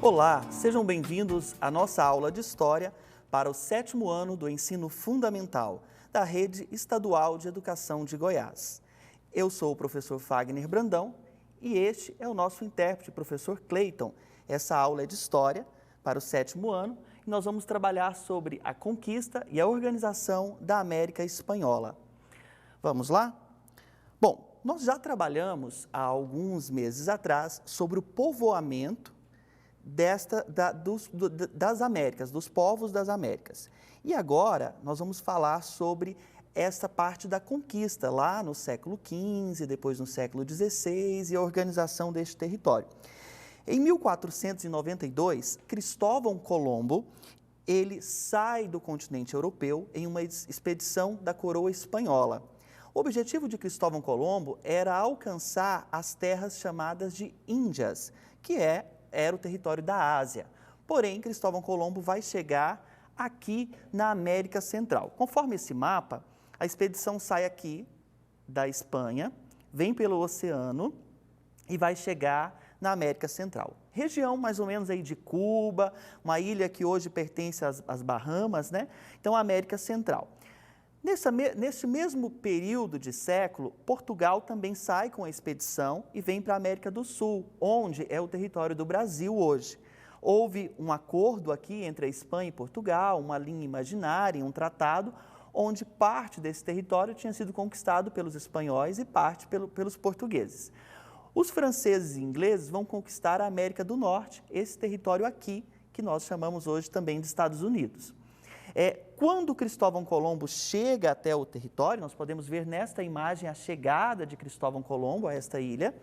Olá, sejam bem-vindos à nossa aula de História para o 7º ano do Ensino Fundamental da Rede Estadual de Educação de Goiás. Eu sou o professor Fagner Brandão e este é o nosso intérprete, professor Cleiton. Essa aula é de História para o 7º ano e nós vamos trabalhar sobre a conquista e a organização da América Espanhola. Vamos lá? Bom, nós já trabalhamos há alguns meses atrás sobre o povoamento das Américas, dos povos das Américas. E agora nós vamos falar sobre essa parte da conquista, lá no século XV, depois no século XVI e a organização deste território. Em 1492, Cristóvão Colombo, ele sai do continente europeu em uma expedição da coroa espanhola. O objetivo de Cristóvão Colombo era alcançar as terras chamadas de Índias, que era o território da Ásia. Porém, Cristóvão Colombo vai chegar aqui na América Central. Conforme esse mapa, a expedição sai aqui da Espanha, vem pelo oceano e vai chegar na América Central. Região mais ou menos aí de Cuba, uma ilha que hoje pertence às Bahamas, né? Então, a América Central. Nesse mesmo período de século, Portugal também sai com a expedição e vem para a América do Sul, onde é o território do Brasil hoje. Houve um acordo aqui entre a Espanha e Portugal, uma linha imaginária, um tratado, onde parte desse território tinha sido conquistado pelos espanhóis e parte pelos portugueses. Os franceses e ingleses vão conquistar a América do Norte, esse território aqui, que nós chamamos hoje também de Estados Unidos. Quando Cristóvão Colombo chega até o território, nós podemos ver nesta imagem a chegada de Cristóvão Colombo a esta ilha,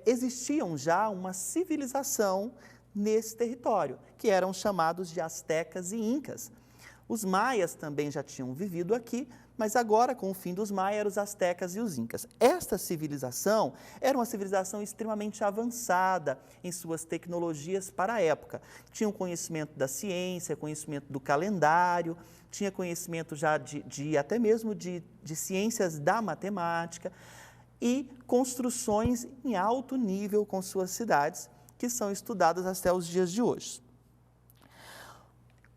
existiam já uma civilização nesse território, que eram chamados de astecas e incas. Os maias também já tinham vivido aqui, mas agora, com o fim dos maias, eram os astecas e os incas. Esta civilização era uma civilização extremamente avançada em suas tecnologias para a época. Tinham conhecimento da ciência, conhecimento do calendário, tinha conhecimento já até mesmo de ciências da matemática e construções em alto nível com suas cidades, que são estudadas até os dias de hoje.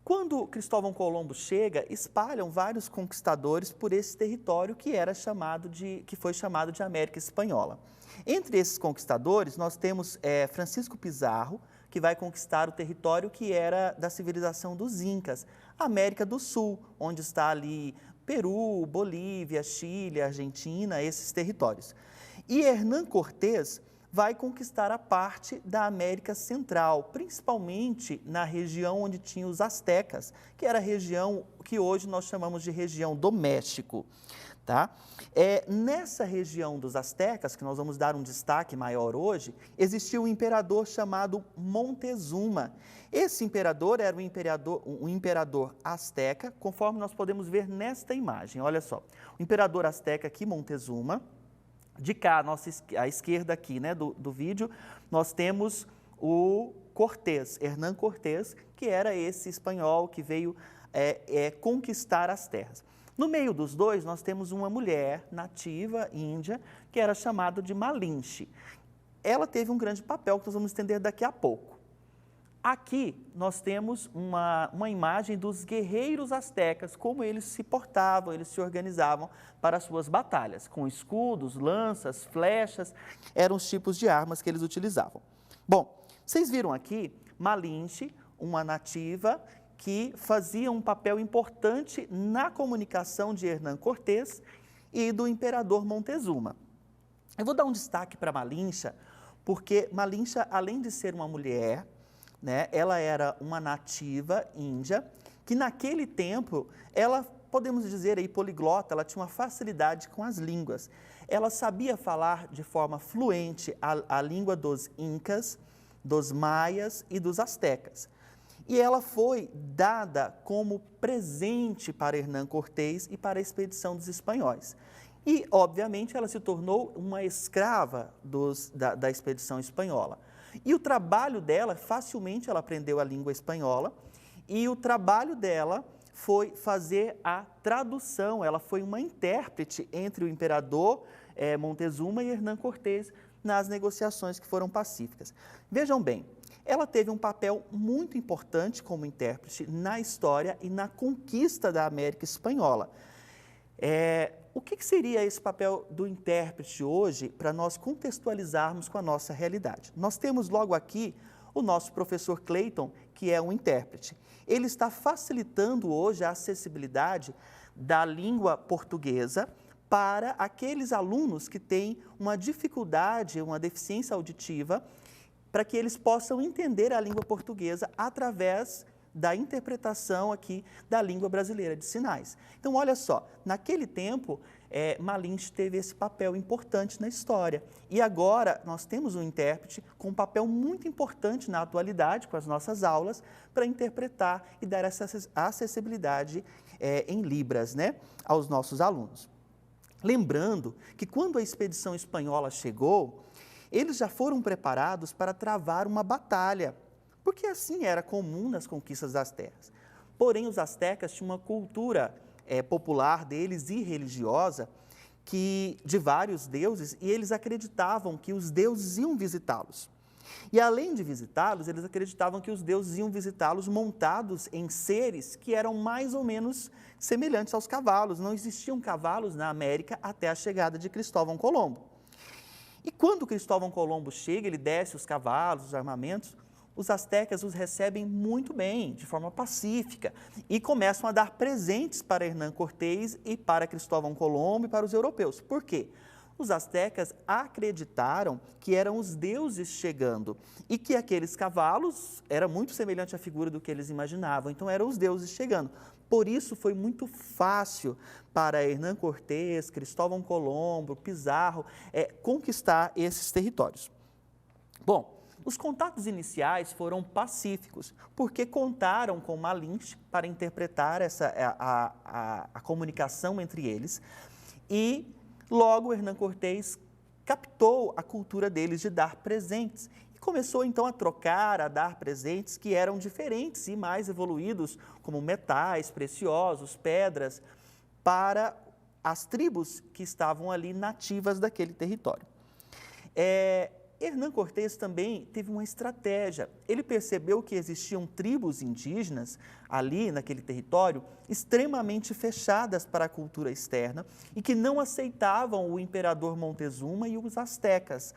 Quando Cristóvão Colombo chega, espalham vários conquistadores por esse território que foi chamado de América Espanhola. Entre esses conquistadores, nós temos Francisco Pizarro, que vai conquistar o território que era da civilização dos Incas, América do Sul, onde está ali Peru, Bolívia, Chile, Argentina, esses territórios. E Hernán Cortés vai conquistar a parte da América Central, principalmente na região onde tinha os astecas, que era a região que hoje nós chamamos de região do México. Tá? Nessa região dos astecas, que nós vamos dar um destaque maior hoje, existia um imperador chamado Montezuma. Esse imperador era um imperador asteca, conforme nós podemos ver nesta imagem. Olha só, o imperador asteca aqui, Montezuma. De cá, à esquerda aqui, né, do vídeo, nós temos o Cortés, Hernán Cortés, que era esse espanhol que veio conquistar as terras. No meio dos dois, nós temos uma mulher nativa, índia, que era chamada de Malinche. Ela teve um grande papel que nós vamos entender daqui a pouco. Aqui nós temos uma imagem dos guerreiros astecas, como eles se portavam, eles se organizavam para as suas batalhas, com escudos, lanças, flechas, eram os tipos de armas que eles utilizavam. Bom, vocês viram aqui Malinche, uma nativa que fazia um papel importante na comunicação de Hernán Cortés e do imperador Montezuma. Eu vou dar um destaque para Malincha, porque Malincha, além de ser uma mulher, né, ela era uma nativa índia, que naquele tempo, ela, podemos dizer aí, poliglota, ela tinha uma facilidade com as línguas. Ela sabia falar de forma fluente a língua dos incas, dos maias e dos astecas. E ela foi dada como presente para Hernán Cortés e para a expedição dos espanhóis. E, obviamente, ela se tornou uma escrava da expedição espanhola. E o trabalho dela, facilmente ela aprendeu a língua espanhola, e o trabalho dela foi fazer a tradução, ela foi uma intérprete entre o imperador Montezuma e Hernán Cortés nas negociações que foram pacíficas. Vejam bem, ela teve um papel muito importante como intérprete na história e na conquista da América Espanhola. O que seria esse papel do intérprete hoje para nós contextualizarmos com a nossa realidade? Nós temos logo aqui o nosso professor Clayton, que é um intérprete. Ele está facilitando hoje a acessibilidade da língua portuguesa para aqueles alunos que têm uma dificuldade, uma deficiência auditiva, para que eles possam entender a língua portuguesa através da interpretação aqui da língua brasileira de sinais. Então, olha só, naquele tempo, Malinche teve esse papel importante na história. E agora nós temos um intérprete com um papel muito importante na atualidade, com as nossas aulas, para interpretar e dar essa acessibilidade em Libras, né, aos nossos alunos. Lembrando que quando a expedição espanhola chegou, eles já foram preparados para travar uma batalha, porque assim era comum nas conquistas das terras. Porém, os astecas tinham uma cultura popular deles e religiosa de vários deuses, e eles acreditavam que os deuses iam visitá-los. E além de visitá-los, eles acreditavam que os deuses iam visitá-los montados em seres que eram mais ou menos semelhantes aos cavalos. Não existiam cavalos na América até a chegada de Cristóvão Colombo. E quando Cristóvão Colombo chega, ele desce os cavalos, os armamentos, os astecas os recebem muito bem, de forma pacífica, e começam a dar presentes para Hernán Cortés e para Cristóvão Colombo e para os europeus. Por quê? Os astecas acreditaram que eram os deuses chegando e que aqueles cavalos era muito semelhante à figura do que eles imaginavam, então eram os deuses chegando. Por isso foi muito fácil para Hernán Cortés, Cristóvão Colombo, Pizarro conquistar esses territórios. Bom, os contatos iniciais foram pacíficos, porque contaram com Malinche para interpretar a comunicação entre eles e logo Hernán Cortés captou a cultura deles de dar presentes e começou então a trocar, a dar presentes que eram diferentes e mais evoluídos, como metais preciosos, pedras, para as tribos que estavam ali nativas daquele território. Hernán Cortés também teve uma estratégia. Ele percebeu que existiam tribos indígenas ali naquele território extremamente fechadas para a cultura externa e que não aceitavam o imperador Montezuma e os astecas.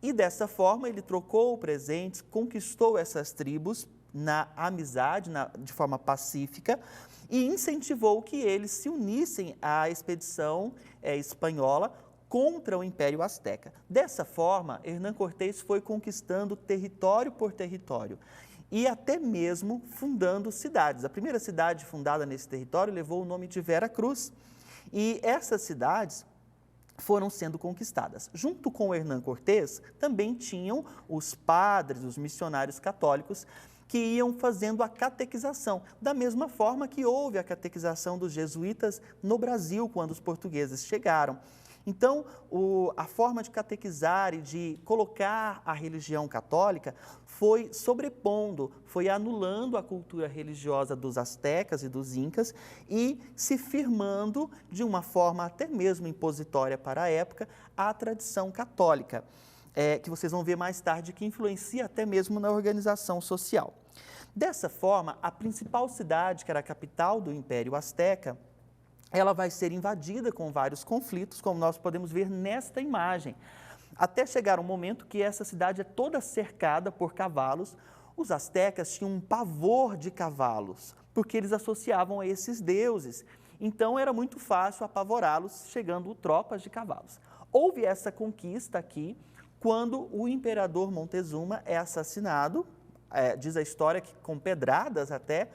E dessa forma ele trocou presentes, conquistou essas tribos na amizade, de forma pacífica, e incentivou que eles se unissem à expedição espanhola contra o Império Azteca. Dessa forma, Hernán Cortés foi conquistando território por território e até mesmo fundando cidades. A primeira cidade fundada nesse território levou o nome de Vera Cruz e essas cidades foram sendo conquistadas. Junto com Hernán Cortés, também tinham os padres, os missionários católicos, que iam fazendo a catequização, da mesma forma que houve a catequização dos jesuítas no Brasil, quando os portugueses chegaram. Então, a forma de catequizar e de colocar a religião católica foi sobrepondo, foi anulando a cultura religiosa dos astecas e dos incas e se firmando de uma forma até mesmo impositória para a época a tradição católica, que vocês vão ver mais tarde que influencia até mesmo na organização social. Dessa forma, a principal cidade, que era a capital do Império Azteca, ela vai ser invadida com vários conflitos, como nós podemos ver nesta imagem. Até chegar um momento que essa cidade é toda cercada por cavalos. Os astecas tinham um pavor de cavalos, porque eles associavam a esses deuses. Então, era muito fácil apavorá-los, chegando tropas de cavalos. Houve essa conquista aqui, quando o imperador Montezuma é assassinado, diz a história que com pedradas até,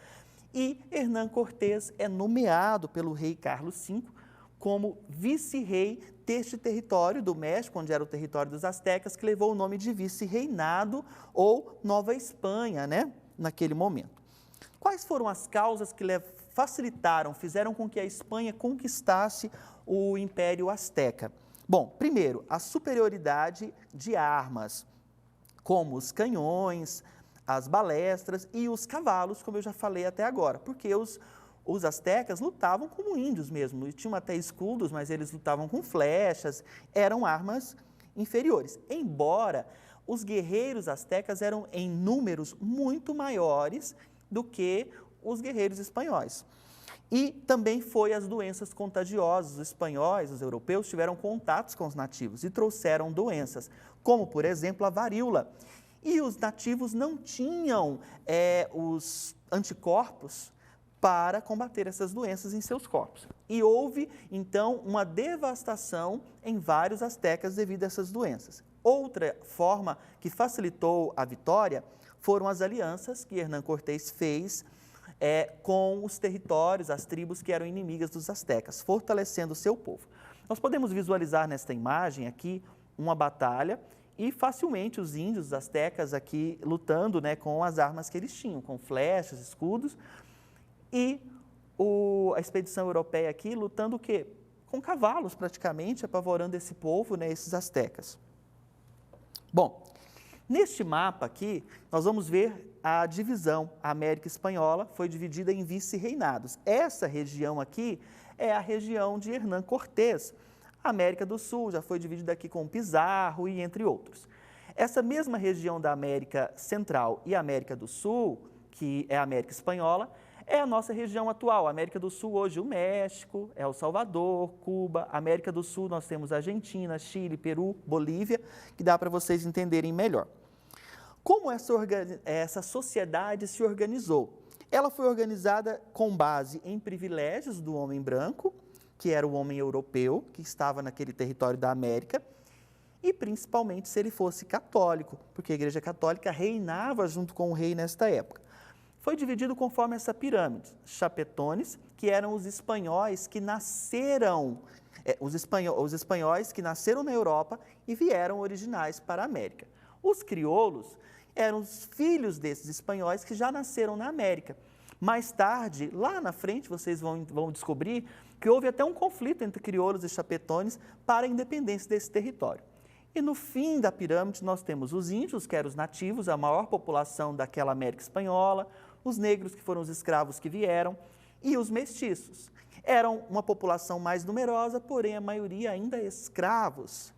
e Hernán Cortés é nomeado pelo rei Carlos V como vice-rei deste território do México, onde era o território dos astecas, que levou o nome de vice-reinado ou Nova Espanha, né, naquele momento. Quais foram as causas que facilitaram, fizeram com que a Espanha conquistasse o Império Azteca? Bom, primeiro, a superioridade de armas, como os canhões, as balestras e os cavalos, como eu já falei até agora, porque os astecas lutavam como índios mesmo, e tinham até escudos, mas eles lutavam com flechas, eram armas inferiores. Embora os guerreiros astecas eram em números muito maiores do que os guerreiros espanhóis. E também foi as doenças contagiosas. Os espanhóis, os europeus, tiveram contatos com os nativos e trouxeram doenças, como, por exemplo, a varíola. E os nativos não tinham os anticorpos para combater essas doenças em seus corpos. E houve, então, uma devastação em vários astecas devido a essas doenças. Outra forma que facilitou a vitória foram as alianças que Hernán Cortés fez com os territórios, as tribos que eram inimigas dos astecas, fortalecendo o seu povo. Nós podemos visualizar nesta imagem aqui uma batalha e facilmente os índios, os astecas aqui lutando, né, com as armas que eles tinham, com flechas, escudos, e a expedição europeia aqui lutando o quê? Com cavalos praticamente, apavorando esse povo, né, esses astecas. Bom, neste mapa aqui, nós vamos ver a divisão. A América Espanhola foi dividida em vice-reinados. Essa região aqui é a região de Hernán Cortés. A América do Sul já foi dividida aqui com Pizarro e entre outros. Essa mesma região da América Central e América do Sul, que é a América Espanhola, é a nossa região atual. A América do Sul hoje o México, El Salvador, Cuba. América do Sul nós temos Argentina, Chile, Peru, Bolívia, que dá para vocês entenderem melhor. Como essa sociedade se organizou? Ela foi organizada com base em privilégios do homem branco, que era o homem europeu, que estava naquele território da América, e principalmente se ele fosse católico, porque a Igreja Católica reinava junto com o rei nesta época. Foi dividido conforme essa pirâmide. Chapetones, que eram os espanhóis que nasceram, os espanhóis que nasceram na Europa e vieram originais para a América. Os crioulos eram os filhos desses espanhóis que já nasceram na América. Mais tarde, lá na frente, vocês vão descobrir que houve até um conflito entre crioulos e chapetones para a independência desse território. E no fim da pirâmide nós temos os índios, que eram os nativos, a maior população daquela América Espanhola, os negros, que foram os escravos que vieram, e os mestiços. Eram uma população mais numerosa, porém a maioria ainda escravos.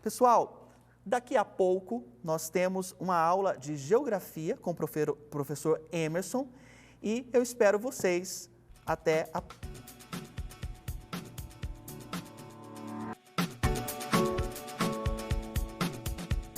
Pessoal, daqui a pouco nós temos uma aula de geografia com o professor Emerson, e eu espero vocês até a